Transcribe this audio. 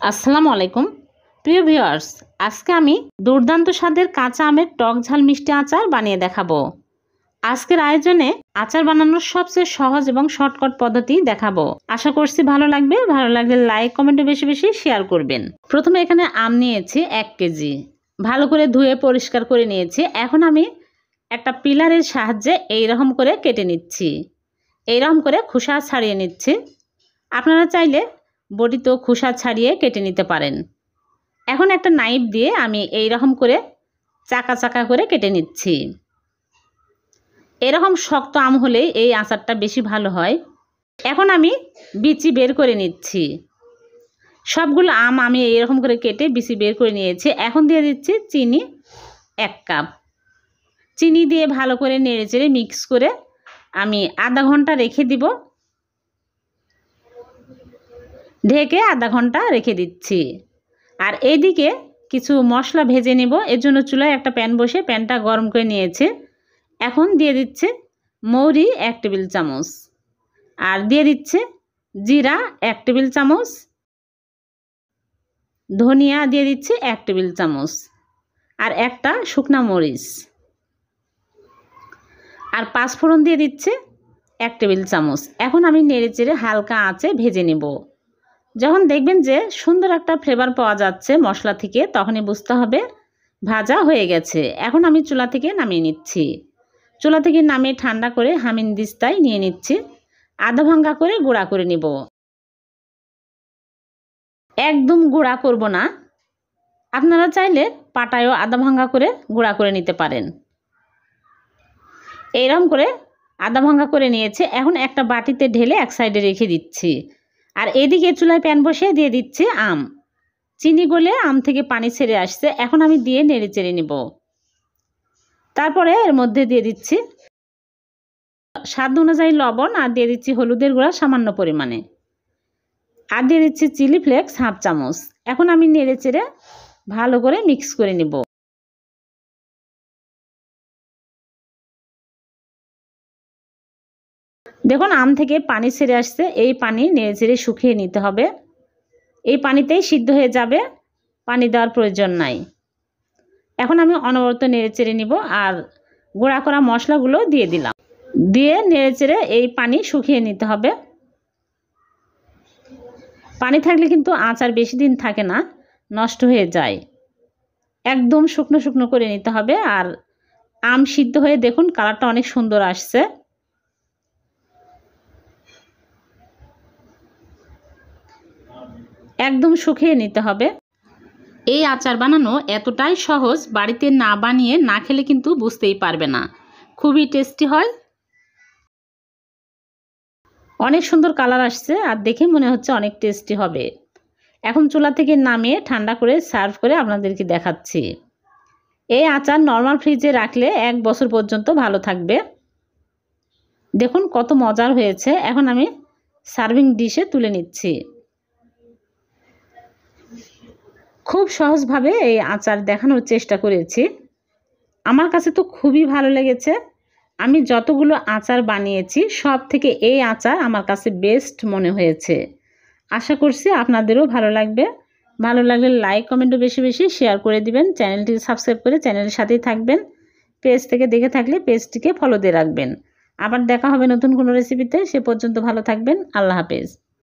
আসসালামু আলাইকুম প্রিয় ভিউয়ার্স, আজকে আমি দুর্দান্ত স্বাদের কাঁচা আমের টক ঝাল মিষ্টি আচার বানিয়ে দেখাবো। আজকের আয়োজনে আচার বানানোর সবচেয়ে সহজ এবং শর্টকাট পদ্ধতি দেখাবো। আশা করছি ভালো লাগবে। ভালো লাগলে লাইক কমেন্টে বেশি বেশি শেয়ার করবেন। প্রথমে এখানে আম নিয়েছি 1 কেজি, ভালো করে ধুয়ে পরিষ্কার করে নিয়েছি। এখন আমি একটা পিলারের সাহায্যে এইরকম করে কেটে নিচ্ছি, এইরকম করে খোসা ছাড়িয়ে নিচ্ছি। আপনারা চাইলে বডিতেও খোসা ছাড়িয়ে কেটে নিতে পারেন। এখন একটা নাইফ দিয়ে আমি এই রকম করে চাকা চাকা করে কেটে নিচ্ছি। এরকম শক্ত আম হলেই এই আচারটা বেশি ভালো হয়। এখন আমি বিচি বের করে নিচ্ছি। সবগুলো আম আমি এইরকম করে কেটে বিচি বের করে নিয়েছি। এখন দিয়ে দিচ্ছি চিনি 1 কাপ। চিনি দিয়ে ভালো করে নেড়েচেড়ে মিক্স করে আমি আধা ঘন্টা রেখে দিব। ঢেকে আধা ঘন্টা রেখে দিচ্ছি। আর এইদিকে কিছু মশলা ভেজে নেব। এর জন্য চুলায় একটা প্যান বসে প্যানটা গরম করে নিয়েছে। এখন দিয়ে দিচ্ছে মৌরি 1 টেবিল চামচ, আর দিয়ে দিচ্ছে জিরা 1 টেবিল চামচ, ধনিয়া দিয়ে দিচ্ছে 1 টেবিল চামচ, আর একটা শুকনা মরিচ, আর 5 ফোড়ন দিয়ে দিচ্ছে 1 টেবিল চামচ। এখন আমি নেড়েচেড়ে হালকা আঁচে ভেজে নেব। যখন দেখবেন যে সুন্দর একটা ফ্লেভার পাওয়া যাচ্ছে মশলা থেকে, তখনই বুঝতে হবে ভাজা হয়ে গেছে। এখন আমি চুলা থেকে নামিয়ে নিচ্ছি। চুলা থেকে নামিয়ে ঠান্ডা করে হামিনদিস্তায় নিয়ে নিচ্ছি। আধা ভাঙ্গা করে গুঁড়া করে নিব। একদম গুঁড়া করব না, আপনারা চাইলে পাটায়ও আধা ভাঙ্গা করে গুঁড়া করে নিতে পারেন। এইরকম করে আধা ভাঙ্গা করে নিয়েছে। এখন একটা বাটিতে ঢেলে এক সাইডে রেখে দিচ্ছি। আর এদিকে চুলায় প্যান বসিয়ে দিয়ে দিচ্ছি আম। চিনি গলে আম থেকে পানি ছেড়ে আসছে। এখন আমি দিয়ে নেড়ে চেড়ে নেব। তারপরে এর মধ্যে দিয়ে দিচ্ছি স্বাদ অনুযায়ী লবণ, আর দিয়ে দিচ্ছি হলুদের গুঁড়া সামান্য পরিমাণে, আর দিয়ে দিচ্ছি চিলি ফ্লেক্স 1/2 চামচ। এখন আমি নেড়ে চেড়ে ভালো করে মিক্স করে নেব। দেখুন আম থেকে পানি ছেড়ে আসছে। এই পানি নেড়ে চেড়ে শুকিয়ে নিতে হবে। এই পানিতেই সিদ্ধ হয়ে যাবে, পানি দেওয়ার প্রয়োজন নাই। এখন আমি অনবরত নেড়ে চেড়ে নিব। আর গুঁড়া করা মশলাগুলো দিয়ে দিলাম, দিয়ে নেড়ে চেড়ে এই পানি শুকিয়ে নিতে হবে। পানি থাকলে কিন্তু আচার বেশি দিন থাকে না, নষ্ট হয়ে যায়। একদম শুকনো শুকনো করে নিতে হবে। আর আম সিদ্ধ হয়ে দেখুন কালারটা অনেক সুন্দর আসছে। একদম শুকিয়ে নিতে হবে। এই আচার বানানো এতটাই সহজ, বাড়িতে না বানিয়ে না খেলে কিন্তু বুঝতেই পারবে না। খুবই টেস্টি হয়, অনেক সুন্দর কালার আসছে, আর দেখে মনে হচ্ছে অনেক টেস্টি হবে। এখন চুলা থেকে নামিয়ে ঠান্ডা করে সার্ভ করে আপনাদেরকে দেখাচ্ছি। এই আচার নরমাল ফ্রিজে রাখলে 1 বছর পর্যন্ত ভালো থাকবে। দেখুন কত মজার হয়েছে। এখন আমি সার্ভিং ডিশে তুলে নিচ্ছি। খুব সহজভাবে এই আচার দেখানোর চেষ্টা করেছি। আমার কাছে তো খুবই ভালো লেগেছে। আমি যতগুলো আচার বানিয়েছি সব থেকে এই আচার আমার কাছে বেস্ট মনে হয়েছে। আশা করছি আপনাদেরও ভালো লাগবে। ভালো লাগলে লাইক কমেন্টও বেশি বেশি শেয়ার করে দিবেন। চ্যানেলটি সাবস্ক্রাইব করে চ্যানেলের সাথেই থাকবেন। পেজ থেকে দেখে থাকলে পেজটিকে ফলো দিয়ে রাখবেন। আবার দেখা হবে নতুন কোনো রেসিপিতে। সে পর্যন্ত ভালো থাকবেন। আল্লাহ হাফেজ।